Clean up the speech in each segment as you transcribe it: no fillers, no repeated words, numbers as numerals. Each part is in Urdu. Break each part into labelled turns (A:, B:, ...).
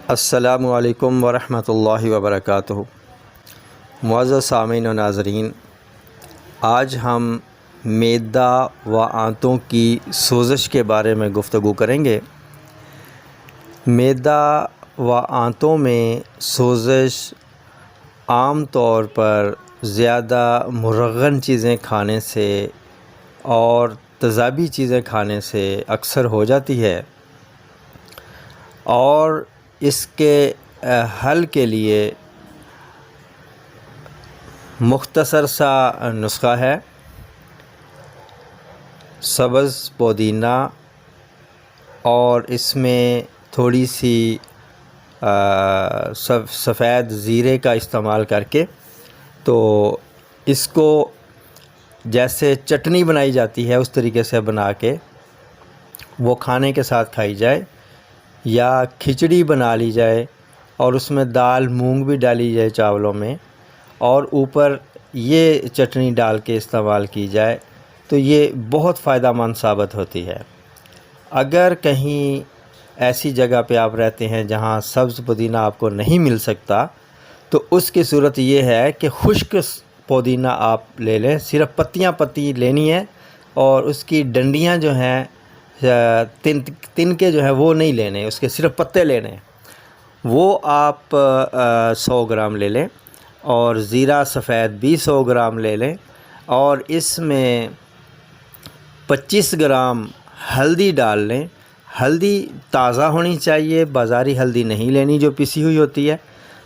A: السلام علیکم ورحمۃ اللہ وبرکاتہ۔ معزز سامعین و ناظرین، آج ہم معدہ و آنتوں کی سوزش کے بارے میں گفتگو کریں گے۔ معدہ و آنتوں میں سوزش عام طور پر زیادہ مرغن چیزیں کھانے سے اور تیزابی چیزیں کھانے سے اکثر ہو جاتی ہے، اور اس کے حل کے لیے مختصر سا نسخہ ہے۔ سبز پودینہ اور اس میں تھوڑی سی سفید زیرے کا استعمال کر کے، تو اس کو جیسے چٹنی بنائی جاتی ہے اس طریقے سے بنا کے وہ کھانے کے ساتھ کھائی جائے، یا کھچڑی بنا لی جائے اور اس میں دال مونگ بھی ڈالی جائے چاولوں میں، اور اوپر یہ چٹنی ڈال کے استعمال کی جائے تو یہ بہت فائدہ مند ثابت ہوتی ہے۔ اگر کہیں ایسی جگہ پہ آپ رہتے ہیں جہاں سبز پودینہ آپ کو نہیں مل سکتا، تو اس کی صورت یہ ہے کہ خشک پودینہ آپ لے لیں، صرف پتی لینی ہے، اور اس کی ڈنڈیاں جو ہیں تن کے جو ہیں وہ نہیں لینے، اس کے صرف پتے لینے، وہ آپ 100 گرام لے لیں، اور زیرہ سفید بھی 100 گرام لے لیں، اور اس میں 25 گرام ہلدی ڈال لیں۔ ہلدی تازہ ہونی چاہیے، بازاری ہلدی نہیں لینی جو پسی ہوئی ہوتی ہے۔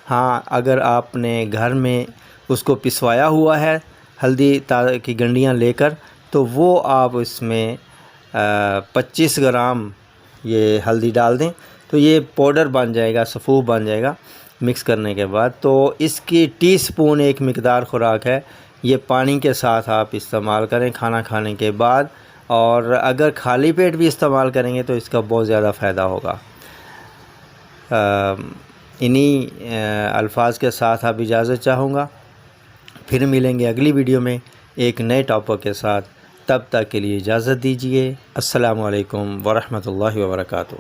A: ہاں، اگر آپ نے گھر میں اس کو پسوایا ہوا ہے ہلدی کی گنڈیاں لے کر، تو وہ آپ اس میں 25 گرام یہ ہلدی ڈال دیں، تو یہ پاؤڈر بن جائے گا، سفوف بن جائے گا مکس کرنے کے بعد۔ تو اس کی ٹی اسپون ایک مقدار خوراک ہے، یہ پانی کے ساتھ آپ استعمال کریں کھانا کھانے کے بعد، اور اگر خالی پیٹ بھی استعمال کریں گے تو اس کا بہت زیادہ فائدہ ہوگا۔ انہی الفاظ کے ساتھ اب اجازت چاہوں گا، پھر ملیں گے اگلی ویڈیو میں ایک نئے ٹاپک کے ساتھ۔ تب تک کے لیے اجازت دیجیے۔ السلام علیکم ورحمۃ اللہ وبرکاتہ۔